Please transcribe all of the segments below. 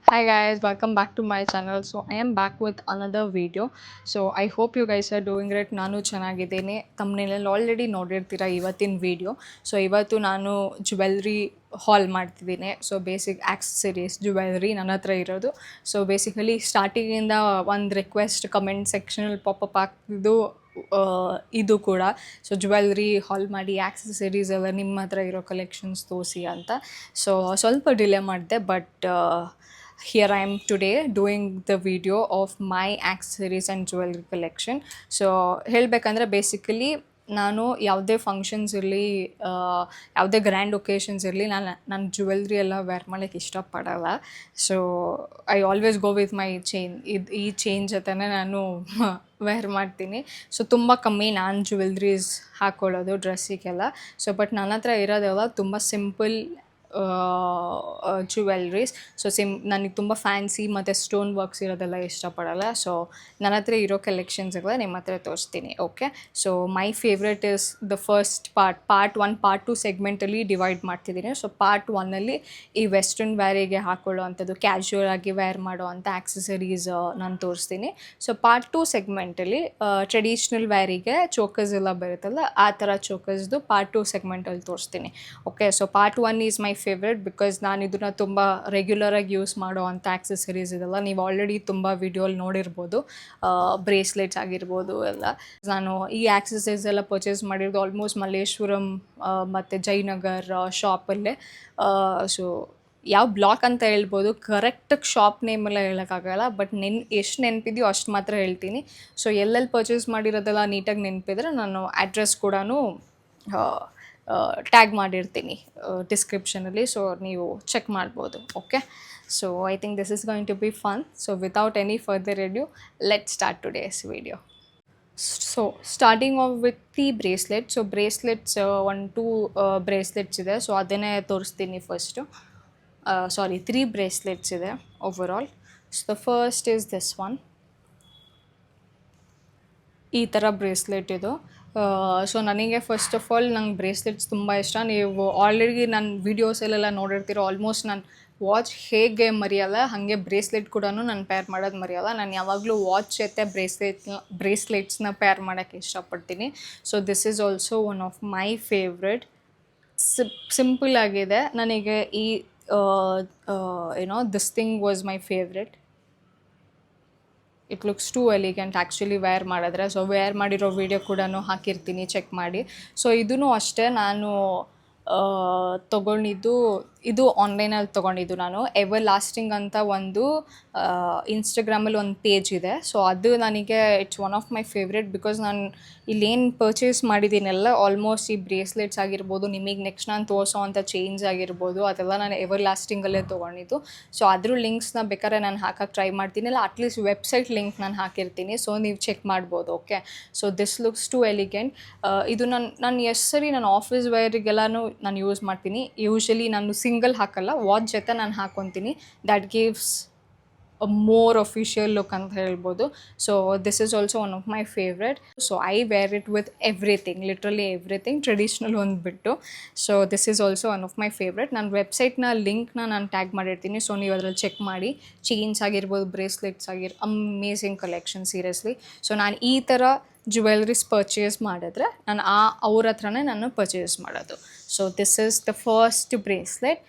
Hi guys, welcome back to my channel. So I am back with another video. So I hope you guys are doing great. ನಾನು ಚೆನ್ನಾಗಿದ್ದೀನಿ. ತಮ್ಮನೇಲಿ already ನೋಡಿರ್ತೀರ ಇವತ್ತಿನ video. So ಇವತ್ತು ನಾನು jewellery ಹಾಲ್ ಮಾಡ್ತಿದ್ದೀನಿ. So basic accessories jewellery ನನ್ನ ಹತ್ರ ಇರೋದು. ಸೊ ಬೇಸಿಕಲಿ ಸ್ಟಾರ್ಟಿಂಗಿಂದ ಒಂದು ರಿಕ್ವೆಸ್ಟ್ ಕಮೆಂಟ್ ಸೆಕ್ಷನಲ್ಲಿ ಪಾಪಪ್ ಆಗ್ತಿದ್ದು ಇದು ಕೂಡ. ಸೊ ಜ್ಯುವೆಲ್ರಿ ಹಾಲ್ ಮಾಡಿ ಆಕ್ಸೆಸರೀಸ್ ಎಲ್ಲ ನಿಮ್ಮ ಹತ್ರ ಇರೋ ಕಲೆಕ್ಷನ್ಸ್ ತೋರಿಸಿ ಅಂತ. ಸೊ ಸ್ವಲ್ಪ ಡಿಲೇ ಮಾಡಿದೆ, but here I am today doing the video of my accessories and jewelry collection. So ಹೇಳಬೇಕಂದ್ರೆ ಬೇಸಿಕಲಿ ನಾನು ಯಾವುದೇ ಫಂಕ್ಷನ್ಸ್ ಇರಲಿ, ಯಾವುದೇ ಗ್ರ್ಯಾಂಡ್ ಒಕೇಶನ್ಸ್ ಇರಲಿ, ನಾನು ಜ್ಯುವೆಲ್ರಿ ಎಲ್ಲ ವೇರ್ ಮಾಡೋಕ್ಕೆ ಇಷ್ಟಪಡಲ್ಲ. So I always go with my chain. ಈ ಚೈನ್ ಜೊತೆನೇ ನಾನು ವೇರ್ ಮಾಡ್ತೀನಿ. ಸೊ ತುಂಬ ಕಮ್ಮಿ ನಾನು ಜ್ಯುವೆಲ್ರೀಸ್ ಹಾಕ್ಕೊಳ್ಳೋದು ಡ್ರೆಸ್ಸಿಗೆಲ್ಲ. ಸೊ ಬಟ್ ನನ್ನ ಹತ್ರ ಇರೋದೆಲ್ಲ ತುಂಬ ಸಿಂಪಲ್ ಜ್ಯುವೆಲ್ರೀಸ್. ಸೊ ನನಗೆ ತುಂಬ ಫ್ಯಾನ್ಸಿ ಮತ್ತು ಸ್ಟೋನ್ ವರ್ಕ್ಸ್ ಇರೋದೆಲ್ಲ ಇಷ್ಟಪಡಲ್ಲ. ಸೊ ನನ್ನ ಹತ್ರ ಇರೋ ಕಲೆಕ್ಷನ್ಸ್ಗಳ ನಿಮ್ಮ ಹತ್ರ ತೋರಿಸ್ತೀನಿ. Okay, so my favourite is the first part 1 part 2 ಸೆಗ್ಮೆಂಟಲ್ಲಿ ಡಿವೈಡ್ ಮಾಡ್ತಿದ್ದೀನಿ. ಸೊ ಪಾರ್ಟ್ 1ಅಲ್ಲಿ ಈ ವೆಸ್ಟರ್ನ್ ವ್ಯಾರಿಗೆ ಹಾಕ್ಕೊಳ್ಳೋ ಅಂಥದ್ದು, ಕ್ಯಾಶುವಲ್ ಆಗಿ ವೇರ್ ಮಾಡೋ ಅಂಥ ಆಕ್ಸೆಸರೀಸ್ ನಾನು ತೋರಿಸ್ತೀನಿ. ಸೊ ಪಾರ್ಟ್ 2 ಸೆಗ್ಮೆಂಟಲ್ಲಿ ಟ್ರೆಡಿಷ್ನಲ್ ವ್ಯಾರಿಗೆ ಚೋಕರ್ಸ್ ಎಲ್ಲ ಬರುತ್ತಲ್ಲ, ಆ ಥರ ಚೋಕರ್ಸ್ದು ಪಾರ್ಟ್ 2 ಸೆಗ್ಮೆಂಟಲ್ಲಿ ತೋರಿಸ್ತೀನಿ. Okay, so part 1 is my favourite because ನಾನು ಇದನ್ನು ತುಂಬ ರೆಗ್ಯುಲರಾಗಿ ಯೂಸ್ ಮಾಡೋ ಅಂಥ ಆಕ್ಸೆಸರೀಸ್ ಇದೆಲ್ಲ ನೀವು ಆಲ್ರೆಡಿ ತುಂಬ ವಿಡಿಯೋಲಿ ನೋಡಿರ್ಬೋದು. ಬ್ರೇಸ್ಲೆಟ್ಸ್ ಆಗಿರ್ಬೋದು ಎಲ್ಲ. ನಾನು ಈ ಆಕ್ಸೆಸರೀಸ್ ಎಲ್ಲ ಪರ್ಚೇಸ್ ಮಾಡಿರೋದು ಆಲ್ಮೋಸ್ಟ್ ಮಲ್ಲೇಶ್ವರಂ ಮತ್ತು ಜಯನಗರ್ ಶಾಪಲ್ಲೇ. ಸೊ ಯಾವ ಬ್ಲಾಕ್ ಅಂತ ಹೇಳ್ಬೋದು, ಕರೆಕ್ಟಾಗಿ ಶಾಪ್ ನೇಮೆಲ್ಲ ಹೇಳೋಕ್ಕಾಗಲ್ಲ, ಬಟ್ ಎಷ್ಟು ನೆನಪಿದೆಯೋ ಅಷ್ಟು ಮಾತ್ರ ಹೇಳ್ತೀನಿ. ಸೊ ಎಲ್ಲೆಲ್ಲಿ ಪರ್ಚೇಸ್ ಮಾಡಿರೋದೆಲ್ಲ ನೀಟಾಗಿ ನೆನಪಿದ್ರೆ ನಾನು ಅಡ್ರೆಸ್ ಕೂಡ ಟ್ಯಾಗ್ ಮಾಡಿರ್ತೀನಿ ಡಿಸ್ಕ್ರಿಪ್ಷನಲ್ಲಿ. ಸೊ ನೀವು ಚೆಕ್ ಮಾಡ್ಬೋದು. Okay, so I think this is going to be fun. So without any further ado, let start today's video. So starting off with the bracelet. So bracelets 1-2 bracelets ಇದೆ. So ಅದನ್ನೇ ತೋರಿಸ್ತೀನಿ first. Sorry, 3 bracelets ಇದೆ over all. So the first is this one. ಈ ಥರ bracelet ಇದು. So ನನಗೆ first of all ನಂಗೆ bracelets ತುಂಬ ಇಷ್ಟ. ನೀವು ಆಲ್ರೆಡಿ ನನ್ನ ವೀಡಿಯೋಸಲ್ಲೆಲ್ಲ ನೋಡಿರ್ತೀರೋ. ಆಲ್ಮೋಸ್ಟ್ ನಾನು ವಾಚ್ ಹೇಗೆ ಮರೆಯಲ್ಲ, ಹಾಗೆ ಬ್ರೇಸ್ಲೆಟ್ ಕೂಡ ನಾನು ಪೇರ್ ಮಾಡೋದು ಮರೆಯಲ್ಲ. ನಾನು ಯಾವಾಗಲೂ ವಾಚ್ ಜೊತೆ ಬ್ರೇಸ್ಲೆಟ್ಸ್ನ ಪೇರ್ ಮಾಡೋಕ್ಕೆ ಇಷ್ಟಪಡ್ತೀನಿ. So this is also one of my favourite. Simple ಆಗಿದೆ. ನನಗೆ ಈ this thing was my favourite. It looks too elegant actually wear ಮಾಡಿದ್ರೆ. ಸೊ ವೇರ್ ಮಾಡಿರೋ ವೀಡಿಯೋ ಕೂಡ ಹಾಕಿರ್ತೀನಿ, ಚೆಕ್ ಮಾಡಿ. ಸೊ ಇದೂ ಅಷ್ಟೇ ನಾನು ತೊಗೊಂಡಿದ್ದು, ಇದು ಆನ್ಲೈನಲ್ಲಿ ತೊಗೊಂಡಿದ್ದು. ನಾನು ಎವರ್ ಲಾಸ್ಟಿಂಗ್ ಅಂತ ಒಂದು ಇನ್ಸ್ಟಾಗ್ರಾಮಲ್ಲಿ ಒಂದು ಪೇಜ್ ಇದೆ. ಸೊ ಅದು ನನಗೆ it's one of my favourite because ನಾನು ಇಲ್ಲೇನು ಪರ್ಚೇಸ್ ಮಾಡಿದ್ದೀನೆಲ್ಲ ಆಲ್ಮೋಸ್ಟ್ ಈ ಬ್ರೇಸ್ಲೆಟ್ಸ್ ಆಗಿರ್ಬೋದು, ನಿಮಗೆ ನೆಕ್ಸ್ಟ್ ನಾನು ತೋರಿಸೋ ಅಂಥ ಚೈನ್ಸ್ ಆಗಿರ್ಬೋದು, ಅದೆಲ್ಲ ನಾನು ಎವರ್ ಲಾಸ್ಟಿಂಗಲ್ಲೇ ತೊಗೊಂಡಿದ್ದು. ಸೊ ಅದ್ರ ಲಿಂಕ್ಸ್ನ ಬೇಕಾದ್ರೆ ನಾನು ಹಾಕೋಕ್ಕೆ ಟ್ರೈ ಮಾಡ್ತೀನಿ, ಇಲ್ಲ ಅಟ್ಲೀಸ್ಟ್ ವೆಬ್ಸೈಟ್ ಲಿಂಕ್ ನಾನು ಹಾಕಿರ್ತೀನಿ. ಸೊ ನೀವು ಚೆಕ್ ಮಾಡ್ಬೋದು. Okay, so this looks too elegant. ಇದು ನಾನು ಎಷ್ಟು ಸರಿ ನಾನು ಆಫೀಸ್ ವೇರಿಗೆಲ್ಲನೂ ನಾನು ಯೂಸ್ ಮಾಡ್ತೀನಿ. ಯೂಶ್ವಲಿ ನಾನು ಸಿಂಗಲ್ ಹಾಕಲ್ಲ, ವಾಚ್ ಜೊತೆ ನಾನು ಹಾಕ್ಕೊತೀನಿ. That gives a more official look ಅಂತ ಹೇಳ್ಬೋದು. So this is also one of my favourite. So I wear it with everything, literally everything, traditional ಒಂದು ಬಿಟ್ಟು. So this is also one of my favourite. ನಾನು ವೆಬ್ಸೈಟ್ನ ಲಿಂಕ್ನ ನಾನು tag ಮಾಡಿರ್ತೀನಿ. So ನೀವು ಅದರಲ್ಲಿ ಚೆಕ್ ಮಾಡಿ. ಚೈನ್ಸ್ ಆಗಿರ್ಬೋದು, bracelets amazing collection seriously. So ನಾನು ಈ ಥರ ಜ್ಯುವೆಲ್ರೀಸ್ ಪರ್ಚೇಸ್ ಮಾಡಿದ್ರೆ ನಾನು ಅವ್ರ ಹತ್ರನೇ ನಾನು ಪರ್ಚೇಸ್ ಮಾಡೋದು. So this is the first bracelet.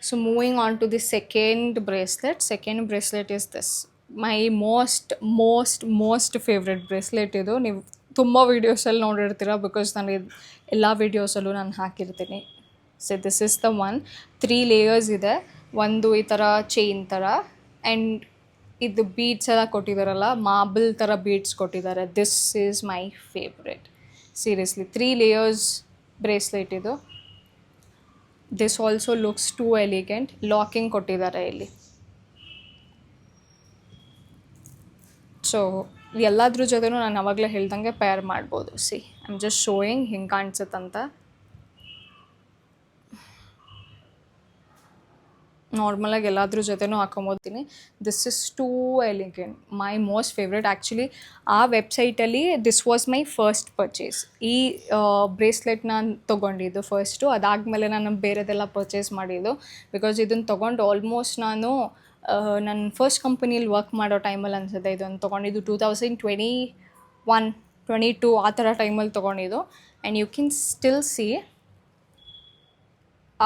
So moving on to the second bracelet is this. My most favorite bracelet ಇದು. ನೀವು ತುಂಬ ವೀಡಿಯೋಸಲ್ಲಿ ನೋಡಿರ್ತೀರ ಬಿಕಾಸ್ ನಾನು ಎಲ್ಲ ವೀಡಿಯೋಸಲ್ಲೂ ನಾನು ಹಾಕಿರ್ತೀನಿ. So this is the one. 3 layers ಇದೆ. ಒಂದು ಈ ಥರ ಚೈನ್ ಥರ, ಆ್ಯಂಡ್ ಇದು ಬೀಡ್ಸ್ ಎಲ್ಲ ಕೊಟ್ಟಿದ್ದಾರಲ್ಲ, ಮಾರ್ಬಲ್ ಥರ ಬೀಡ್ಸ್ ಕೊಟ್ಟಿದ್ದಾರೆ. This is my favourite seriously. 3 layers bracelet ಇದು. This also looks too elegant. Locking ಕೊಟ್ಟಿದ್ದಾರೆ ಇಲ್ಲಿ. ಸೊ ಎಲ್ಲದ್ರ ಜೊತೆನೂ ನಾನು ಅವಾಗಲೇ ಹೇಳ್ದಂಗೆ ಪೇರ್ ಮಾಡ್ಬೋದು. See I am just showing ಹಿಂಗೆ ಕಾಣಿಸುತ್ತಂತ. ನಾರ್ಮಲಾಗಿ ಎಲ್ಲಾದ್ರ ಜೊತೆನೂ ಹಾಕೊಂಬೋತೀನಿ. This is too elegant. My most favourite. Actually ಆ ವೆಬ್ಸೈಟಲ್ಲಿ this was my first purchase. ಈ ಬ್ರೇಸ್ಲೆಟ್ನ ತೊಗೊಂಡಿದ್ದು ಫಸ್ಟು. ಅದಾದಮೇಲೆ ನಾನು ಬೇರೆದೆಲ್ಲ ಪರ್ಚೇಸ್ ಮಾಡಿದ್ದು. ಬಿಕಾಸ್ ಇದನ್ನು ತೊಗೊಂಡು ಆಲ್ಮೋಸ್ಟ್ ನಾನು ನನ್ನ ಫಸ್ಟ್ ಕಂಪನಿಯಲ್ಲಿ ವರ್ಕ್ ಮಾಡೋ ಟೈಮಲ್ಲಿ ಅನ್ಸುತ್ತೆ ಇದೊಂದು ತೊಗೊಂಡಿದ್ದು 2021-22 ಆ ಥರ ಟೈಮಲ್ಲಿ ತೊಗೊಂಡಿದ್ದು. And you can still see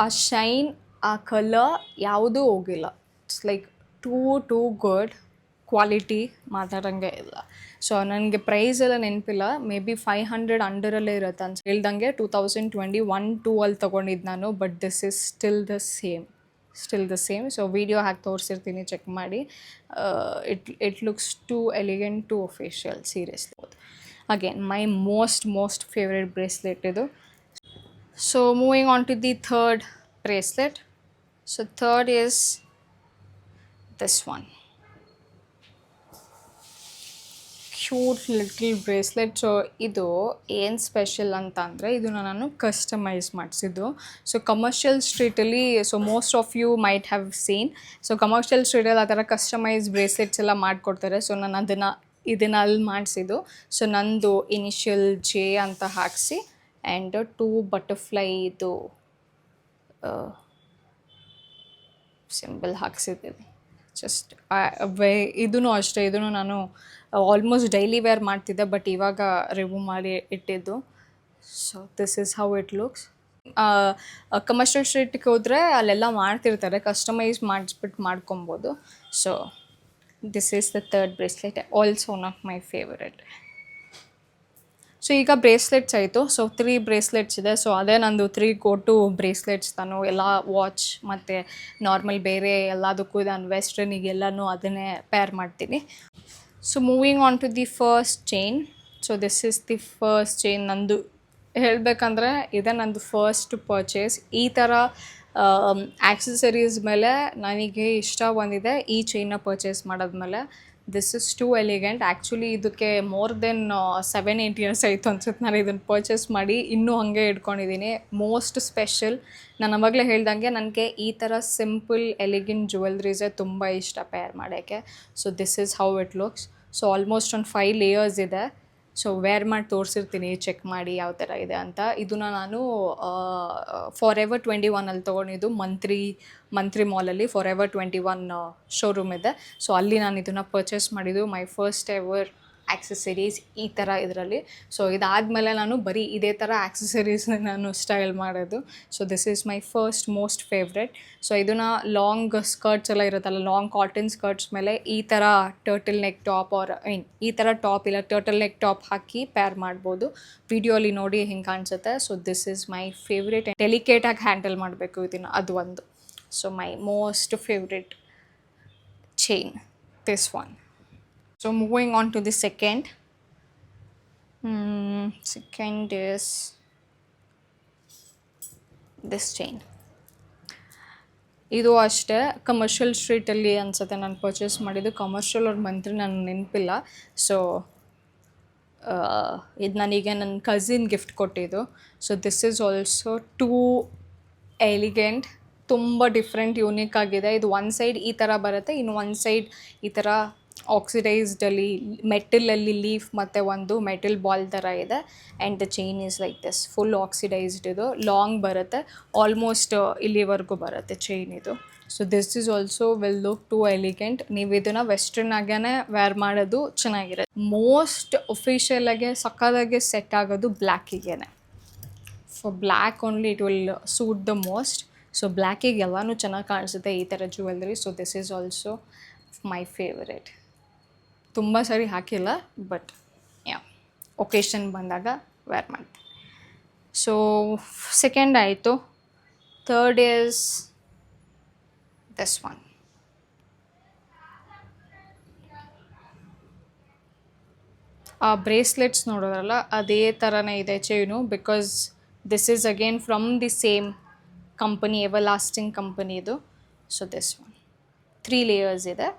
ಆ ಶೈನ್, ಆ ಕಲರ್ ಯಾವುದೂ ಹೋಗಿಲ್ಲ. It's like too good quality, ಮಾತಾಡೋಂಗೆ ಇಲ್ಲ. ಸೊ ನನಗೆ ಪ್ರೈಸ್ ಎಲ್ಲ ನೆನಪಿಲ್ಲ, ಮೇ ಬಿ 500 ಅಂಡರಲ್ಲೇ ಇರುತ್ತೆ ಅಂತ ಹೇಳ್ದಂಗೆ. 2021-22 ಅಲ್ಲಿ ತೊಗೊಂಡಿದ್ದು ನಾನು. But this is still the same. So video ಹಾಕಿ ತೋರಿಸಿರ್ತೀನಿ, ಚೆಕ್ ಮಾಡಿ. It looks too elegant, too official, seriously. Again my most favourite bracelet ಇದು. So moving on to the third bracelet. So third is this one. Cute little bracelet. So ಇದು ಏನು special ಅಂತ ಅಂದರೆ, ಇದನ್ನು ನಾನು ಕಸ್ಟಮೈಸ್ ಮಾಡಿಸಿದ್ದು. So commercial ಸ್ಟ್ರೀಟಲ್ಲಿ, so most of you might have seen, so commercial ಸ್ಟ್ರೀಟಲ್ಲಿ ಆ ಥರ ಕಸ್ಟಮೈಸ್ ಬ್ರೇಸ್ಲೆಟ್ಸ್ ಎಲ್ಲ ಮಾಡಿಕೊಡ್ತಾರೆ. ಸೊ ನಾನು ಇದನ್ನು ಅಲ್ಲಿ ಮಾಡಿಸಿದ್ದು. ಸೊ ನಂದು ಇನಿಷಿಯಲ್ ಜೆ ಅಂತ ಹಾಕಿಸಿ ಆ್ಯಂಡ್ 2 ಬಟರ್ಫ್ಲೈ ಇದು ಸಿಂಬಲ್ ಹಾಕ್ಸಿದ್ದೀನಿ. ಜಸ್ಟ್ ಇದೂ ಅಷ್ಟೇ, ಇದನ್ನು ನಾನು ಆಲ್ಮೋಸ್ಟ್ ಡೈಲಿ ವೇರ್ ಮಾಡ್ತಿದ್ದೆ, ಬಟ್ ಇವಾಗ ರಿಮೂವ್ ಮಾಡಿ ಇಟ್ಟಿದ್ದು. So this is how it looks. Commercial ಸ್ಟ್ರೀಟ್ಗೆ ಹೋದರೆ ಅಲ್ಲೆಲ್ಲ ಮಾಡ್ತಿರ್ತಾರೆ, ಕಸ್ಟಮೈಸ್ ಮಾಡಿಸ್ಬಿಟ್ಟು ಮಾಡ್ಕೊಬೋದು. So this is the third bracelet, also one of my favourite. So ಈಗ ಬ್ರೇಸ್ಲೆಟ್ಸ್ ಆಯಿತು. ಸೊ 3 ಬ್ರೇಸ್ಲೆಟ್ಸ್ ಇದೆ. ಸೊ ಅದೇ ನಂದು 3 go-to ಬ್ರೇಸ್ಲೆಟ್ಸ್. ನಾನು ಎಲ್ಲ ವಾಚ್ ಮತ್ತು ನಾರ್ಮಲ್ ಬೇರೆ ಎಲ್ಲದಕ್ಕೂ ನಾನು ವೆಸ್ಟರ್ನಿಗೆಲ್ಲನೂ ಅದನ್ನೇ ಪೇರ್ ಮಾಡ್ತೀನಿ. So moving on to the first chain. So this is the first chain. ನಂದು ಹೇಳಬೇಕಂದ್ರೆ ಇದೇ ನಂದು ಫಸ್ಟ್ ಪರ್ಚೇಸ್. ಈ ಥರ ಆಕ್ಸೆಸರೀಸ್ ಮೇಲೆ ನನಗೆ ಇಷ್ಟ ಬಂದಿದೆ ಈ ಚೈನ್ನ ಪರ್ಚೇಸ್ ಮಾಡೋದ್ಮೇಲೆ. This is too elegant. Actually ಇದಕ್ಕೆ ಮೋರ್ ದೆನ್ 7-8 ಇಯರ್ಸ್ ಆಯಿತು ಅನ್ಸುತ್ತೆ ನಾನು ಇದನ್ನು ಪರ್ಚೇಸ್ ಮಾಡಿ. ಇನ್ನೂ ಹಾಗೆ ಇಟ್ಕೊಂಡಿದ್ದೀನಿ. ಮೋಸ್ಟ್ ಸ್ಪೆಷಲ್, ನಾನು ಅವಾಗಲೇ ಹೇಳ್ದಂಗೆ ನನಗೆ ಈ ಥರ ಸಿಂಪಲ್ ಎಲಿಗೆಂಟ್ ಜ್ಯುವೆಲ್ರೀಸೇ ತುಂಬ ಇಷ್ಟ ಪೇರ್ ಮಾಡೋಕ್ಕೆ. So this is how it looks. So almost ಒಂದು 5 ಲೇಯರ್ಸ್ ಇದೆ. ಸೊ ವೇರ್ ಮಾಡಿ ತೋರಿಸಿರ್ತೀನಿ, ಚೆಕ್ ಮಾಡಿ ಯಾವ ಥರ ಇದೆ ಅಂತ. ಇದನ್ನು ನಾನು ಫಾರೆವರ್ 21 ತೊಗೊಂಡಿದ್ದು. ಮಂತ್ರಿ ಮಾಲಲ್ಲಿ ಫಾರೆವರ್ 21 ಶೋರೂಮ್ ಇದೆ. ಸೊ ಅಲ್ಲಿ ನಾನು ಇದನ್ನು ಪರ್ಚೇಸ್ ಮಾಡಿದ್ದು. ಮೈ ಫಸ್ಟ್ ಎವರ್ ಆಕ್ಸೆಸರೀಸ್ ಈ ಥರ ಇದರಲ್ಲಿ. ಸೊ ಇದಾದಮೇಲೆ ನಾನು ಬರೀ ಇದೇ ಥರ ಆಕ್ಸೆಸರೀಸ್ನ ನಾನು ಸ್ಟೈಲ್ ಮಾಡೋದು. So this is my first most favourite. So ಇದನ್ನು ಲಾಂಗ್ ಸ್ಕರ್ಟ್ಸ್ ಎಲ್ಲ ಇರುತ್ತಲ್ಲ, ಲಾಂಗ್ ಕಾಟನ್ ಸ್ಕರ್ಟ್ಸ್ ಮೇಲೆ ಈ ಥರ ಟರ್ಟಲ್ ನೆಕ್ ಟಾಪ್ ಈ ಥರ ಟಾಪ್ ಇಲ್ಲ ಟರ್ಟಲ್ ನೆಕ್ ಟಾಪ್ ಹಾಕಿ ಪೇರ್ ಮಾಡ್ಬೋದು. ವಿಡಿಯೋಲಿ ನೋಡಿ ಹಿಂಗೆ ಕಾಣಿಸುತ್ತೆ. So this is my favourite. ಡೆಲಿಕೇಟಾಗಿ ಹ್ಯಾಂಡಲ್ ಮಾಡಬೇಕು ಇದನ್ನು, ಅದು ಒಂದು. So my most favourite chain, this one. So moving on to the second. Second is this chain. ಇದು ಅಷ್ಟೇ ಕಮರ್ಷಿಯಲ್ ಸ್ಟ್ರೀಟಲ್ಲಿ ಅನ್ಸುತ್ತೆ ನಾನು ಪರ್ಚೇಸ್ ಮಾಡಿದ್ದು. ಕಮರ್ಷಿಯಲ್ ಅವ್ರ ಮಂತ್ರಿ ನನಗೆ ನೆನಪಿಲ್ಲ. ಸೊ ಇದು ನನಗೆ ನನ್ನ ಕಸಿನ್ ಗಿಫ್ಟ್ ಕೊಟ್ಟಿದ್ದು. So this is also two elegant, ತುಂಬ ಡಿಫ್ರೆಂಟ್, ಯೂನಿಕ್ ಆಗಿದೆ. ಇದು ಒಂದು ಸೈಡ್ ಈ ಥರ ಬರುತ್ತೆ, ಇನ್ನು ಒಂದು ಸೈಡ್ ಈ ಥರ ಆಕ್ಸಿಡೈಸ್ಡಲ್ಲಿ ಮೆಟಲಲ್ಲಿ ಲೀಫ್ ಮತ್ತು ಒಂದು ಮೆಟಲ್ ಬಾಲ್ ಥರ ಇದೆ. And the chain is like this, full oxidised. ಇದು ಲಾಂಗ್ ಬರುತ್ತೆ, ಆಲ್ಮೋಸ್ಟ್ ಇಲ್ಲಿವರೆಗೂ ಬರುತ್ತೆ ಚೈನ್ ಇದು. So this is also will look too elegant. ನೀವು ಇದನ್ನು ವೆಸ್ಟರ್ನ್ ಆಗೇ ವೇರ್ ಮಾಡೋದು ಚೆನ್ನಾಗಿರುತ್ತೆ. ಮೋಸ್ಟ್ ಒಫಿಷಿಯಲಾಗೆ ಸಕ್ಕದಾಗೆ ಸೆಟ್ ಆಗೋದು ಬ್ಲ್ಯಾಕಿಗೆ. For black only it will suit the most. So ಬ್ಲ್ಯಾಕಿಗೆ ಎಲ್ಲನೂ ಚೆನ್ನಾಗಿ ಕಾಣಿಸುತ್ತೆ ಈ ಥರ jewellery. So this is also my favourite. ತುಂಬ ಸರಿ ಹಾಕಿಲ್ಲ, ಬಟ್ ಯಾ ಒಕೇಶನ್ ಬಂದಾಗ ವೇರ್ ಮಾಡ್ತೀನಿ. ಸೊ ಸೆಕೆಂಡ್ ಆಯಿತು. Third is this one. ಆ ಬ್ರೇಸ್ಲೆಟ್ಸ್ ನೋಡೋದ್ರಲ್ಲ ಅದೇ ಥರನೇ ಇದೆ chain. Because this is again from the same company, everlasting ಕಂಪನಿದು. ಸೊ ದಿಸ್ ಒನ್ 3 ಲೇಯರ್ಸ್ ಇದೆ.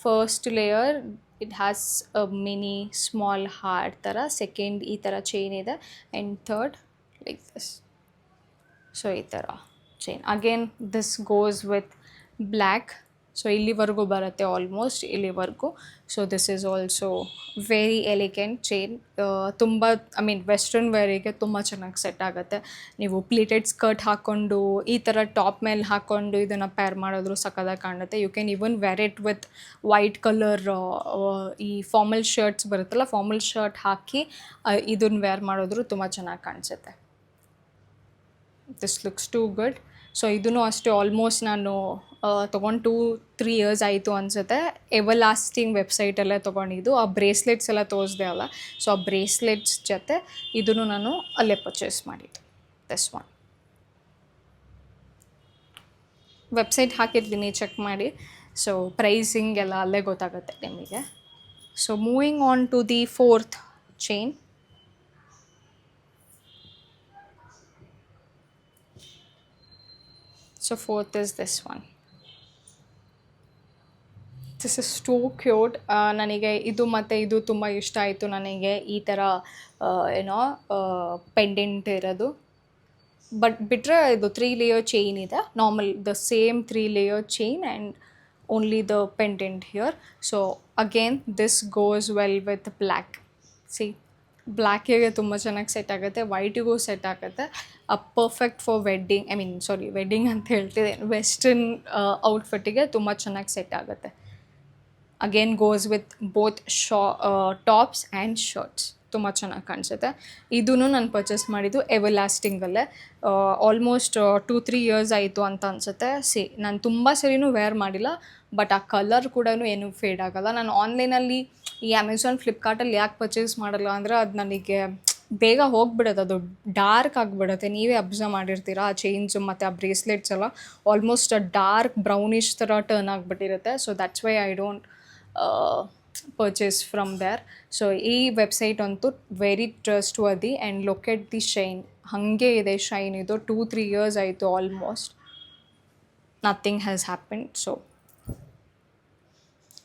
First layer it has a mini small heart ಥರ. ಸೆಕೆಂಡ್ ಈ ಥರ ಚೈನ್ ಇದೆ. And third like this. So ಈ ಥರ chain. Again this goes with black. So ಇಲ್ಲಿವರೆಗೂ ಬರುತ್ತೆ, ಆಲ್ಮೋಸ್ಟ್ ಇಲ್ಲಿವರೆಗೂ. So this is also very elegant chain. ತುಂಬ ವೆಸ್ಟರ್ನ್ ವೇರಿಗೆ ತುಂಬ ಚೆನ್ನಾಗಿ ಸೆಟ್ ಆಗುತ್ತೆ. ನೀವು ಪ್ಲೀಟೆಡ್ ಸ್ಕರ್ಟ್ ಹಾಕ್ಕೊಂಡು ಈ ಥರ ಟಾಪ್ ಮೇಲೆ ಹಾಕ್ಕೊಂಡು ಇದನ್ನು ಪೇರ್ ಮಾಡಿದ್ರು ಸಕ್ಕತ್ತಾಗಿ ಕಾಣುತ್ತೆ. You can even wear it with white colour ಈ ಫಾರ್ಮಲ್ ಶರ್ಟ್ಸ್ ಬರುತ್ತಲ್ಲ, ಫಾರ್ಮಲ್ ಶರ್ಟ್ ಹಾಕಿ ಇದನ್ನು ವೇರ್ ಮಾಡಿದ್ರು ತುಂಬ ಚೆನ್ನಾಗಿ ಕಾಣಿಸುತ್ತೆ. This looks too good. So ಇದೂ ಅಷ್ಟೇ, ಆಲ್ಮೋಸ್ಟ್ ನಾನು ತೊಗೊಂಡು 2-3 ಇಯರ್ಸ್ ಆಯಿತು ಅನಿಸುತ್ತೆ. ಎವರ್ ಲಾಸ್ಟಿಂಗ್ ವೆಬ್ಸೈಟಲ್ಲೇ ತೊಗೊಂಡಿದ್ದು. ಆ ಬ್ರೇಸ್ಲೆಟ್ಸ್ ಎಲ್ಲ ತೋರಿಸ್ದೆ ಅಲ್ಲ, ಸೊ ಆ ಬ್ರೇಸ್ಲೆಟ್ಸ್ ಜೊತೆ ಇದನ್ನು ನಾನು ಅಲ್ಲೇ ಪರ್ಚೇಸ್ ಮಾಡಿದ್ದು. ದಿಸ್ ಒನ್ ವೆಬ್ಸೈಟ್ ಹಾಕಿರ್ತೀನಿ, ಚೆಕ್ ಮಾಡಿ. ಸೊ ಪ್ರೈಸಿಂಗ್ ಎಲ್ಲ ಅಲ್ಲೇ ಗೊತ್ತಾಗುತ್ತೆ ನಿಮಗೆ. So moving on to the 4th chain. So 4th is this one. This is too cute. ನನಗೆ ಇದು ಮತ್ತು ಇದು ತುಂಬ ಇಷ್ಟ ಆಯಿತು. ನನಗೆ ಈ ಥರ ಏನೋ ಪೆಂಡೆಂಟ್ ಇರೋದು. ಬಟ್ ಬಿಟ್ಟರೆ ಇದು 3 ಲೇಯರ್ ಚೈನ್ ಇದೆ, normal the same 3 layer chain and only the pendant here. So again this goes well with black. See, ಬ್ಲ್ಯಾಕಿಗೆ ತುಂಬ ಚೆನ್ನಾಗಿ ಸೆಟ್ ಆಗುತ್ತೆ, ವೈಟಿಗೂ ಸೆಟ್ ಆಗುತ್ತೆ. ಪರ್ಫೆಕ್ಟ್ ಫಾರ್ ವೆಡ್ಡಿಂಗ್, ವೆಡ್ಡಿಂಗ್ ಅಂತ ಹೇಳ್ತಿದ್ದೆ, ವೆಸ್ಟರ್ನ್ ಔಟ್ಫಿಟ್ಟಿಗೆ ತುಂಬ ಚೆನ್ನಾಗಿ ಸೆಟ್ ಆಗುತ್ತೆ. Again goes with both tops and shirts, ತುಂಬ ಚೆನ್ನಾಗಿ ಕಾಣಿಸುತ್ತೆ. ಇದೂ ನಾನು ಪರ್ಚೇಸ್ ಮಾಡಿದ್ದು ಎವರ್ ಲಾಸ್ಟಿಂಗಲ್ಲೇ. ಆಲ್ಮೋಸ್ಟ್ 2-3 ಇಯರ್ಸ್ ಆಯಿತು ಅಂತ ಅನಿಸುತ್ತೆ. ನಾನು ತುಂಬ ಸರಿನೂ ವೇರ್ ಮಾಡಿಲ್ಲ, ಬಟ್ ಆ ಕಲರ್ ಕೂಡ ಏನೂ ಫೇಡ್ ಆಗೋಲ್ಲ. ನಾನು ಆನ್ಲೈನಲ್ಲಿ ಈ ಅಮೆಝಾನ್, ಫ್ಲಿಪ್ಕಾರ್ಟಲ್ಲಿ ಯಾಕೆ ಪರ್ಚೇಸ್ ಮಾಡಲ್ಲ ಅಂದರೆ ಅದು ನನಗೆ ಬೇಗ ಹೋಗಿಬಿಡುತ್ತೆ, ಅದು ಡಾರ್ಕ್ ಆಗಿಬಿಡುತ್ತೆ. ನೀವೇ ಅಬ್ಸರ್ವ್ ಮಾಡಿರ್ತೀರ, ಆ ಚೈನ್ಸು ಮತ್ತು ಆ ಬ್ರೇಸ್ಲೆಟ್ಸ್ ಎಲ್ಲ ಆಲ್ಮೋಸ್ಟ್ ಡಾರ್ಕ್ ಬ್ರೌನಿಷ್ ಥರ ಟರ್ನ್ ಆಗಿಬಿಟ್ಟಿರುತ್ತೆ. So that's why I don't purchase from there. So ಈ ವೆಬ್ಸೈಟ್ ಅಂತೂ very trustworthy. And look at the shine, ಹಾಗೆ ಇದೆ ಶೈನ್. ಇದು 2-3 ಇಯರ್ಸ್ ಆಯಿತು almost, nothing has happened. So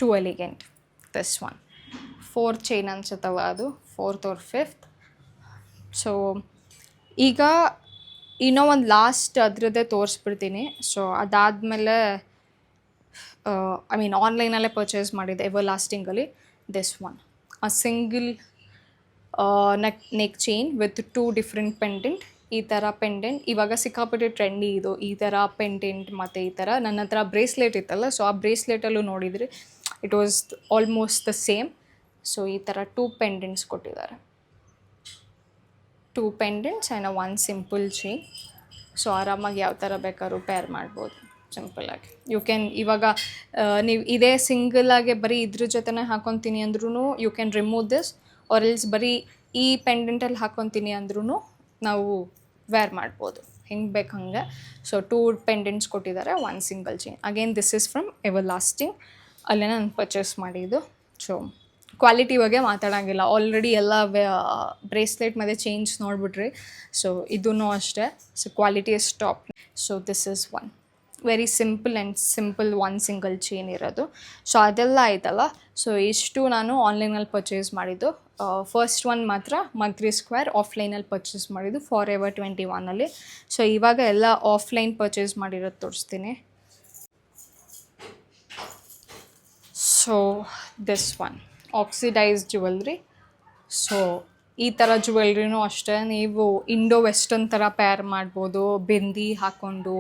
too elegant this one. 4th chain ಅನ್ಸುತ್ತಲ್ಲ, ಅದು 4th or 5th. So ಈಗ ಇನ್ನೂ ಒಂದು ಲಾಸ್ಟ್ ಅದರದ್ದೇ ತೋರಿಸ್ಬಿಡ್ತೀನಿ. ಸೊ ಅದಾದಮೇಲೆ ಆನ್ಲೈನಲ್ಲೇ ಪರ್ಚೇಸ್ ಮಾಡಿದ್ದೆ ಎವರ್ ಲಾಸ್ಟಿಂಗಲ್ಲಿ. This one, a single neck chain with 2 different pendant. ಈ ಥರ ಪೆಂಡೆಂಟ್ ಇವಾಗ ಸಿಕ್ಕಾಪಟ್ಟೆ ಟ್ರೆಂಡಿ ಇದು, ಈ ಥರ ಪೆಂಡೆಂಟ್. ಮತ್ತು ಈ ಥರ ನನ್ನ ಹತ್ರ ಬ್ರೇಸ್ಲೆಟ್ ಇತ್ತಲ್ಲ, ಸೊ ಆ ಬ್ರೇಸ್ಲೆಟಲ್ಲೂ ನೋಡಿದ್ರಿ it was almost the same. So ಈ ಥರ 2 ಪೆಂಡೆಂಟ್ಸ್ ಕೊಟ್ಟಿದ್ದಾರೆ, 2 pendants and 1 simple chain. So ಆರಾಮಾಗಿ ಯಾವ ಥರ ಬೇಕಾದ್ರೂ ಪೇರ್ ಮಾಡ್ಬೋದು ಸಿಂಪಲ್ಲಾಗಿ. ಯು ಕ್ಯಾನ್ ಇವಾಗ ನೀವು ಇದೇ ಸಿಂಗಲಾಗೆ ಬರೀ ಇದ್ರ ಜೊತೆನೇ ಹಾಕ್ಕೊತೀನಿ ಅಂದ್ರೂ you can remove this, or else ಬರೀ ಈ ಪೆಂಡೆಂಟಲ್ಲಿ ಹಾಕ್ಕೊತೀನಿ ಅಂದ್ರೂ ನಾವು ವೇರ್ ಮಾಡ್ಬೋದು, ಹೆಂಗೆ ಬೇಕು ಹಂಗೆ. ಸೊ 2 ಪೆಂಡೆಂಟ್ಸ್ ಕೊಟ್ಟಿದ್ದಾರೆ, 1 single chain. Again this is from ever lasting, ಅಲ್ಲೇ ನಾನು ಪರ್ಚೇಸ್ ಮಾಡಿದ್ದು. ಸೊ ಕ್ವಾಲಿಟಿ ಬಗ್ಗೆ ಮಾತಾಡೋಂಗಿಲ್ಲ, ಆಲ್ರೆಡಿ ಎಲ್ಲ ಬ್ರೇಸ್ಲೆಟ್ ಮತ್ತು ಚೈನ್ಸ್ ನೋಡಿಬಿಟ್ರಿ. ಸೊ ಇದೂ ಅಷ್ಟೇ. So quality is top. So this is one very simple and simple 1 single chain ಇರೋದು. ಸೊ ಅದೆಲ್ಲ ಆಯ್ತಲ್ಲ. ಸೊ ಇಷ್ಟು ನಾನು ಆನ್ಲೈನಲ್ಲಿ ಪರ್ಚೇಸ್ ಮಾಡಿದ್ದು. ಫಸ್ಟ್ ಒನ್ ಮಾತ್ರ ಮಂತ್ರಿ ಸ್ಕ್ವೇರ್ ಆಫ್ಲೈನಲ್ಲಿ ಪರ್ಚೇಸ್ ಮಾಡಿದ್ದು, ಫಾರೆವರ್ 21ಅಲ್ಲಿ. ಸೊ ಇವಾಗ ಎಲ್ಲ ಆಫ್ಲೈನ್ ಪರ್ಚೇಸ್ ಮಾಡಿರೋದು ತೋರಿಸ್ತೀನಿ. So this one oxidised jewellery. So ಈ ಥರ ಜ್ಯುವೆಲ್ರಿನೂ ಅಷ್ಟೇ ನೀವು ಇಂಡೋ ವೆಸ್ಟರ್ನ್ ಥರ ಪೇರ್ ಮಾಡ್ಬೋದು. ಬಿಂದಿ ಹಾಕ್ಕೊಂಡು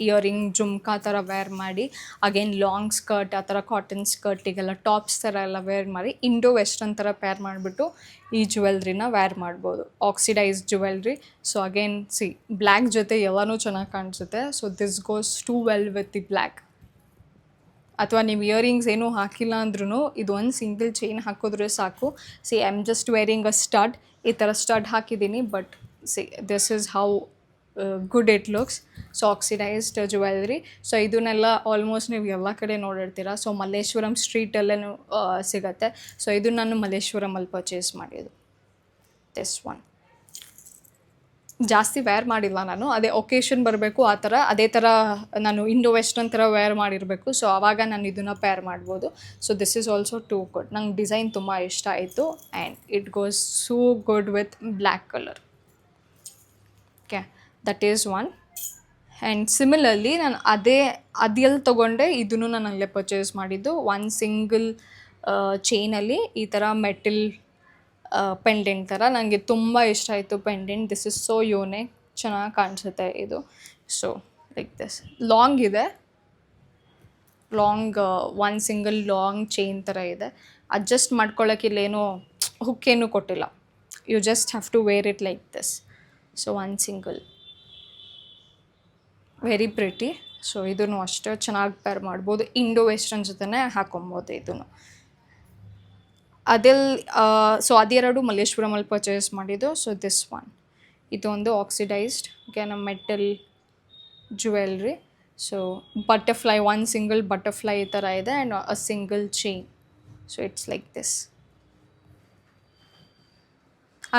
ಇಯರಿಂಗ್ ಜುಮ್ಕಾ ಥರ ವೇರ್ ಮಾಡಿ, ಅಗೇನ್ ಲಾಂಗ್ ಸ್ಕರ್ಟ್ ಆ ಥರ ಕಾಟನ್ ಸ್ಕರ್ಟಿಗೆಲ್ಲ ಟಾಪ್ಸ್ ಥರ ಎಲ್ಲ ವೇರ್ ಮಾಡಿ ಇಂಡೋ ವೆಸ್ಟರ್ನ್ ಥರ ಪೇರ್ ಮಾಡಿಬಿಟ್ಟು ಈ ಜ್ಯುವೆಲ್ರಿನ ವೇರ್ ಮಾಡ್ಬೋದು, oxidised jewellery. So again black ಜೊತೆ ಎಲ್ಲನೂ ಚೆನ್ನಾಗಿ ಕಾಣಿಸುತ್ತೆ. So this goes too well with the black. ಅಥವಾ ನೀವು ಇಯರಿಂಗ್ಸ್ ಏನೂ ಹಾಕಿಲ್ಲ ಅಂದ್ರೂ ಇದು ಒಂದು ಸಿಂಗಲ್ ಚೈನ್ ಹಾಕಿದ್ರೆ ಸಾಕು. I am just wearing a stud, ಈ ಥರ ಸ್ಟಡ್ ಹಾಕಿದ್ದೀನಿ. But this is how good it looks. So oxidised jewellery. So ಇದನ್ನೆಲ್ಲ ಆಲ್ಮೋಸ್ಟ್ ನೀವು ಎಲ್ಲ ಕಡೆ ನೋಡಿರ್ತೀರ. ಸೊ ಮಲ್ಲೇಶ್ವರಂ ಸ್ಟ್ರೀಟಲ್ಲೇ ಸಿಗುತ್ತೆ. ಸೊ ಇದು ನಾನು ಮಲ್ಲೇಶ್ವರಮಲ್ಲಿ ಪರ್ಚೇಸ್ ಮಾಡಿದ್ದು. ದಿಸ್ ಒನ್ ಜಾಸ್ತಿ ವೇರ್ ಮಾಡಿಲ್ಲ ನಾನು, ಅದೇ ಒಕೇಶನ್ ಬರಬೇಕು ಆ ಥರ, ಅದೇ ಥರ ನಾನು ಇಂಡೋ ವೆಸ್ಟರ್ನ್ ಥರ ವೇರ್ ಮಾಡಿರಬೇಕು. ಸೊ ಆವಾಗ ನಾನು ಇದನ್ನು ಪೇರ್ ಮಾಡ್ಬೋದು. So this is also too good. ನಂಗೆ ಡಿಸೈನ್ ತುಂಬ ಇಷ್ಟ ಆಯಿತು and it goes so good with black colour. Okay, that is one. And similarly ನಾನು ಅದು ಎಲ್ಲಿ ತೊಗೊಂಡೆ ಇದನ್ನು ನಾನು ಅಲ್ಲೇ ಪರ್ಚೇಸ್ ಮಾಡಿದ್ದು. ಒಂದು ಸಿಂಗಲ್ ಚೈನಲ್ಲಿ ಈ ಥರ ಮೆಟಲ್ ಪೆಂಡೆಂಟ್ ಥರ ನನಗೆ ತುಂಬ ಇಷ್ಟ ಆಯಿತು pendant. This is so unique, ಚೆನ್ನಾಗಿ ಕಾಣಿಸುತ್ತೆ ಇದು. ಸೊ ಲೈಕ್ ದಿಸ್ ಲಾಂಗ್ ಇದೆ, ಲಾಂಗ್ ಒಂದು ಸಿಂಗಲ್ ಲಾಂಗ್ ಚೈನ್ ಥರ ಇದೆ. ಅಡ್ಜಸ್ಟ್ ಮಾಡ್ಕೊಳ್ಳೋಕೆ ಇಲ್ಲೇನೂ ಹುಕ್ಕೇನೂ ಕೊಟ್ಟಿಲ್ಲ. You just have to wear it like this. So ಒಂದು ಸಿಂಗಲ್, ವೆರಿ ಪ್ರಿಟಿ. ಸೊ ಇದನ್ನು ಅಷ್ಟೇ ಚೆನ್ನಾಗಿ ಪೇರ್ ಮಾಡ್ಬೋದು. ಇಂಡೋ ವೆಸ್ಟರ್ನ್ ಜೊತೆನೇ ಹಾಕೊಬೋದು ಇದನ್ನು. ಸೊ ಅದೆರಡು ಮಲ್ಲೇಶ್ವರಮಲ್ಲಿ ಪರ್ಚೇಸ್ ಮಾಡಿದ್ದು. ಸೊ ದಿಸ್ ಒನ್, ಇದೊಂದು ಆಕ್ಸಿಡೈಸ್ಡ್ ನಮ್ಮ ಮೆಟಲ್ ಜ್ಯುವೆಲ್ರಿ. ಸೊ ಬಟರ್ಫ್ಲೈ, ಒಂದು ಸಿಂಗಲ್ ಬಟರ್ಫ್ಲೈ ಈ ಥರ ಇದೆ and a single chain. So it's like this.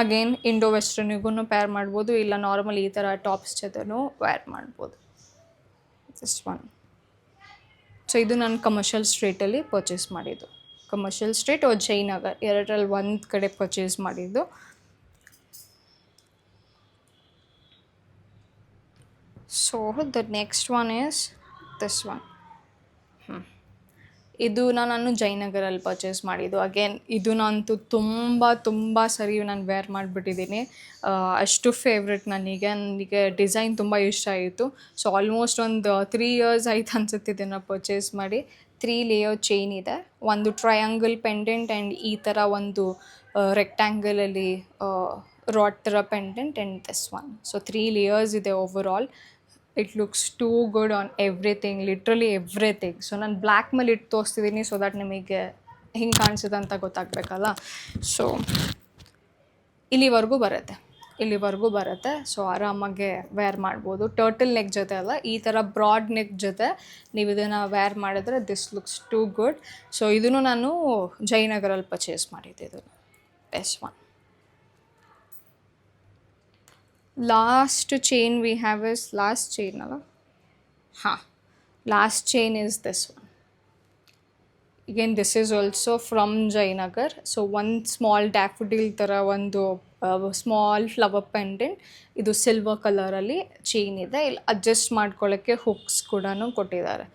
Again Indo ವೆಸ್ಟರ್ನಿಗೂ ಪೇರ್ ಮಾಡ್ಬೋದು, ಇಲ್ಲ ನಾರ್ಮಲ್ ಈ ಥರ ಟಾಪ್ಸ್ ಜೊತೆನೂ ವೇರ್ ಮಾಡ್ಬೋದು. This one. ಸೊ ಇದು ನಾನು ಕಮರ್ಷಿಯಲ್ ಸ್ಟ್ರೀಟಲ್ಲಿ ಪರ್ಚೇಸ್ ಮಾಡಿದ್ದು. ಕಮರ್ಷಿಯಲ್ ಸ್ಟ್ರೀಟ್ ಜಯನಗರ್ ಎರಡರಲ್ಲಿ ಒಂದು ಕಡೆ ಪರ್ಚೇಸ್ ಮಾಡಿದ್ದು. So the next one is this one. ಇದು ನಾನು ಜಯನಗರಲ್ಲಿ ಪರ್ಚೇಸ್ ಮಾಡಿದ್ದು. ಅಗೇನ್ ಇದು ನಂತೂ ತುಂಬ ಸರಿ ನಾನು ವೇರ್ ಮಾಡಿಬಿಟ್ಟಿದ್ದೀನಿ. ಅಷ್ಟು ಫೇವ್ರೆಟ್ ನನಗೆ ಡಿಸೈನ್ ತುಂಬ ಇಷ್ಟ ಆಯಿತು. ಸೊ ಆಲ್ಮೋಸ್ಟ್ ಒಂದು 3 years ಆಯ್ತು ಅನ್ಸುತ್ತೆ ಇದನ್ನು ಪರ್ಚೇಸ್ ಮಾಡಿ. 3 layer ಚೈನ್ ಇದೆ, ಒಂದು ಟ್ರಯಾಂಗಲ್ ಪೆಂಡೆಂಟ್ ಆ್ಯಂಡ್ ಈ ಥರ ಒಂದು ರೆಕ್ಟ್ಯಾಂಗಲಲ್ಲಿ ರಾಡ್ ಥರ pendant and this one. So 3 layers ಇದೆ over all. It looks too good on everything, literally everything. So ನಾನು ಬ್ಲ್ಯಾಕ್ ಮೇಲೆ ಇಟ್ಟು ತೋರಿಸ್ತಿದ್ದೀನಿ ಸೊ ದಟ್ ನಿಮಗೆ ಹಿಂಗೆ ಕಾಣಿಸುತ್ತೆ ಅಂತ ಗೊತ್ತಾಗಬೇಕಲ್ಲ. ಸೊ ಇಲ್ಲಿವರೆಗೂ ಬರುತ್ತೆ. ಸೊ ಆರಾಮಾಗೆ ವೇರ್ ಮಾಡ್ಬೋದು. ಟರ್ಟಲ್ ನೆಕ್ ಜೊತೆ ಅಲ್ಲ, ಈ ಥರ ಬ್ರಾಡ್ ನೆಕ್ ಜೊತೆ ನೀವು ಇದನ್ನು ವೇರ್ ಮಾಡಿದ್ರೆ this looks too good. So ಇದನ್ನು ನಾನು ಜಯನಗರಲ್ಲಿ ಪರ್ಚೇಸ್ ಮಾಡಿದ್ದೆ. ಇದು this one. Last chain we have is last chain ಅಲ್ಲ, last chain is this one. again this is also from Jayanagar. So one small daffodil ಥರ ಒಂದು small flower pendant. ಇದು silver ಕಲರಲ್ಲಿ ಚೈನ್ ಇದೆ. ಇಲ್ಲಿ ಅಡ್ಜಸ್ಟ್ ಮಾಡ್ಕೊಳ್ಳೋಕ್ಕೆ ಹುಕ್ಸ್ ಕೂಡ ಕೊಟ್ಟಿದ್ದಾರೆ.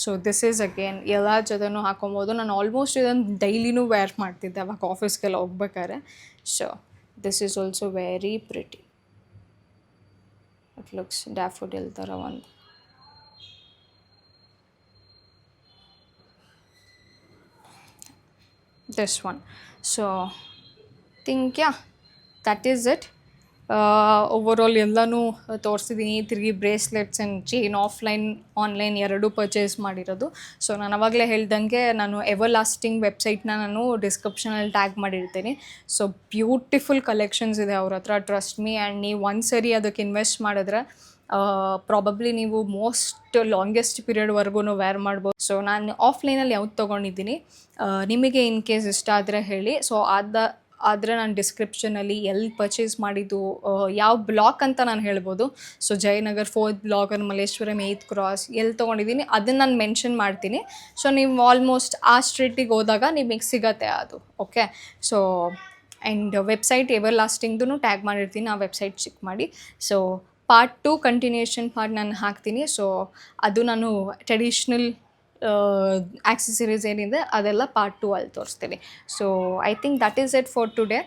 ಸೊ ದಿಸ್ ಈಸ್ ಅಗೇನ್ ಎಲ್ಲ ಜೊತೆನೂ ಹಾಕೊಬೋದು. ನಾನು ಆಲ್ಮೋಸ್ಟ್ ಇದನ್ನು ಡೈಲಿನೂ ವೇರ್ ಮಾಡ್ತಿದ್ದೆ ಅವಾಗ ಆಫೀಸ್ಗೆಲ್ಲ ಹೋಗ್ಬೇಕಾದ್ರೆ. So this is also very pretty. It looks daffodil ಥರ ಒಂದು. this one. So think that is it. Overall ಎಲ್ಲನೂ ತೋರಿಸಿದ್ದೀನಿ. 3 bracelets ಆ್ಯಂಡ್ ಚೈನ್ ಆನ್ಲೈನ್ ಎರಡೂ ಪರ್ಚೇಸ್ ಮಾಡಿರೋದು. ಸೊ ನಾನು ಅವಾಗಲೇ ಹೇಳ್ದಂಗೆ ನಾನು ಎವರ್ ಲಾಸ್ಟಿಂಗ್ ವೆಬ್ಸೈಟ್ನ ನಾನು ಡಿಸ್ಕ್ರಿಪ್ಷನಲ್ಲಿ ಟ್ಯಾಗ್ ಮಾಡಿರ್ತೀನಿ. ಸೊ ಬ್ಯೂಟಿಫುಲ್ ಕಲೆಕ್ಷನ್ಸ್ ಇದೆ ಅವ್ರ ಹತ್ರ, ಟ್ರಸ್ಟ್ ಮೀ. ಆ್ಯಂಡ್ ನೀವು ಒಂದು ಸರಿ ಅದಕ್ಕೆ ಇನ್ವೆಸ್ಟ್ ಮಾಡಿದ್ರೆ ಪ್ರಾಬಬ್ಲಿ ನೀವು ಮೋಸ್ಟ್ ಲಾಂಗೆಸ್ಟ್ ಪೀರಿಯಡ್ವರೆಗೂ ವೇರ್ ಮಾಡ್ಬೋದು. ಸೊ ನಾನು ಆಫ್ಲೈನಲ್ಲಿ ಯಾವ್ದು ತೊಗೊಂಡಿದ್ದೀನಿ, ನಿಮಗೆ ಇನ್ ಕೇಸ್ ಇಷ್ಟ ಆದರೆ ಹೇಳಿ. ಸೊ ಆದರೆ ನಾನು ಡಿಸ್ಕ್ರಿಪ್ಷನಲ್ಲಿ ಎಲ್ಲಿ ಪರ್ಚೇಸ್ ಮಾಡಿದ್ದು, ಯಾವ ಬ್ಲಾಕ್ ಅಂತ ನಾನು ಹೇಳ್ಬೋದು. So Jayanagar 4th block, Malleshwaram 8th cross ಎಲ್ಲಿ ತೊಗೊಂಡಿದ್ದೀನಿ ಅದನ್ನು ನಾನು ಮೆನ್ಷನ್ ಮಾಡ್ತೀನಿ. ಸೊ ನೀವು ಆಲ್ಮೋಸ್ಟ್ ಆ ಸ್ಟ್ರೀಟಿಗೆ ಹೋದಾಗ ನಿಮಗೆ ಸಿಗತ್ತೆ ಅದು. Okay. So and website ever ಲಾಸ್ಟಿಂಗ್ದು ಟ್ಯಾಗ್ ಮಾಡಿರ್ತೀನಿ, ಆ ವೆಬ್ಸೈಟ್ ಚೆಕ್ ಮಾಡಿ. ಸೊ ಪಾರ್ಟ್ 2 ಕಂಟಿನ್ಯೂಷನ್ ಪಾರ್ಟ್ ನಾನು ಹಾಕ್ತೀನಿ. ಸೊ ಅದು ನಾನು ಟ್ರೆಡಿಷ್ನಲ್ ಆಕ್ಸೆಸರೀಸ್ ಏನಿದೆ ಅದೆಲ್ಲ ಪಾರ್ಟ್ 2 ಅಲ್ಲಿ ತೋರಿಸ್ತೀನಿ. So I think that is it for today.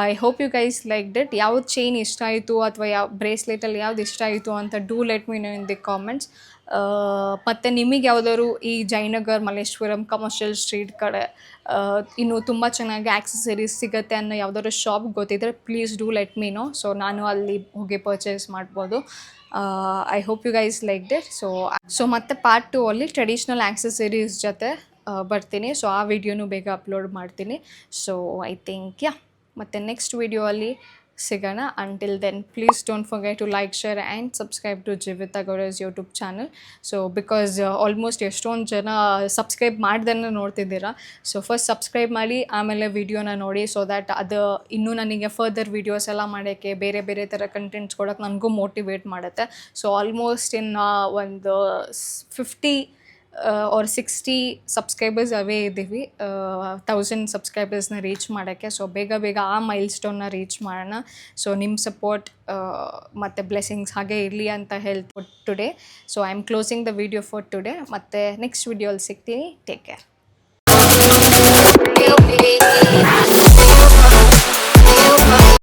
I hope you guys like it. ಯಾವ್ದು ಚೈನ್ ಇಷ್ಟ ಆಯಿತು ಅಥವಾ ಯಾವ ಬ್ರೇಸ್ಲೆಟಲ್ಲಿ ಯಾವ್ದು ಇಷ್ಟ ಆಯಿತು ಅಂತ do let me no in the comments. ಮತ್ತು ನಿಮಗೆ ಯಾವುದಾದ್ರು ಈ ಜಯನಗರ್, ಮಲ್ಲೇಶ್ವರಂ, ಕಮರ್ಷಿಯಲ್ ಸ್ಟ್ರೀಟ್ ಕಡೆ ಇನ್ನೂ ತುಂಬ ಚೆನ್ನಾಗಿ ಆಕ್ಸೆಸರೀಸ್ ಸಿಗುತ್ತೆ ಅನ್ನೋ ಯಾವುದಾದ್ರು ಶಾಪ್ ಗೊತ್ತಿದ್ದರೆ please do let me know. So ನಾನು ಅಲ್ಲಿ ಹೋಗಿ ಪರ್ಚೇಸ್ ಮಾಡ್ಬೋದು. I hope you guys like it. So ಮತ್ತೆ ಪಾರ್ಟ್ 2 ಅಲ್ಲಿ ಟ್ರೆಡಿಷ್ನಲ್ ಆಕ್ಸೆಸರೀಸ್ ಜೊತೆ ಬರ್ತೀನಿ. ಸೊ ಆ ವಿಡಿಯೋನು ಬೇಗ ಅಪ್ಲೋಡ್ ಮಾಡ್ತೀನಿ. ಸೊ ಐ ಥಿಂಕ್ ಮತ್ತು ನೆಕ್ಸ್ಟ್ ವಿಡಿಯೋ ಅಲ್ಲಿ ಸಿಗೋಣ. Until then please don't forget to like, share and subscribe to Jeevitha Gowda's YouTube channel. So because almost ಎಷ್ಟೊಂದು ಜನ ಸಬ್ಸ್ಕ್ರೈಬ್ ಮಾಡ್ದೇ ನೋಡ್ತಿದ್ದೀರಾ. ಸೊ ಫಸ್ಟ್ ಸಬ್ಸ್ಕ್ರೈಬ್ ಮಾಡಿ, ಆಮೇಲೆ ವಿಡಿಯೋನ ನೋಡಿ. ಸೊ ದ್ಯಾಟ್ ಅದು ಇನ್ನೂ ನನಗೆ ಫರ್ದರ್ ವೀಡಿಯೋಸ್ ಎಲ್ಲ ಮಾಡೋಕ್ಕೆ, ಬೇರೆ ಥರ ಕಂಟೆಂಟ್ಸ್ ಕೊಡೋಕ್ಕೆ ನನಗೂ ಮೋಟಿವೇಟ್ ಮಾಡುತ್ತೆ. ಸೊ ಆಲ್ಮೋಸ್ಟ್ ಇನ್ನು ಒಂದು 50 ಅವ್ರ 60 ಸಬ್ಸ್ಕ್ರೈಬರ್ಸ್ ಅವೇ ಇದ್ದೀವಿ 1000 ಸಬ್ಸ್ಕ್ರೈಬರ್ಸ್ನ ರೀಚ್ ಮಾಡೋಕ್ಕೆ. ಸೊ ಬೇಗ ಬೇಗ ಆ ಮೈಲ್ ಸ್ಟೋನ್ನ ರೀಚ್ ಮಾಡೋಣ. ಸೊ ನಿಮ್ಮ ಸಪೋರ್ಟ್ ಮತ್ತು ಬ್ಲೆಸ್ಸಿಂಗ್ಸ್ ಹಾಗೆ ಇರಲಿ ಅಂತ ಹೇಳ್ಬಿಟ್ಟು today. So I am closing the video for today. ಮತ್ತು ನೆಕ್ಸ್ಟ್ ವಿಡಿಯೋಲಿ ಸಿಗ್ತೀನಿ. Take care.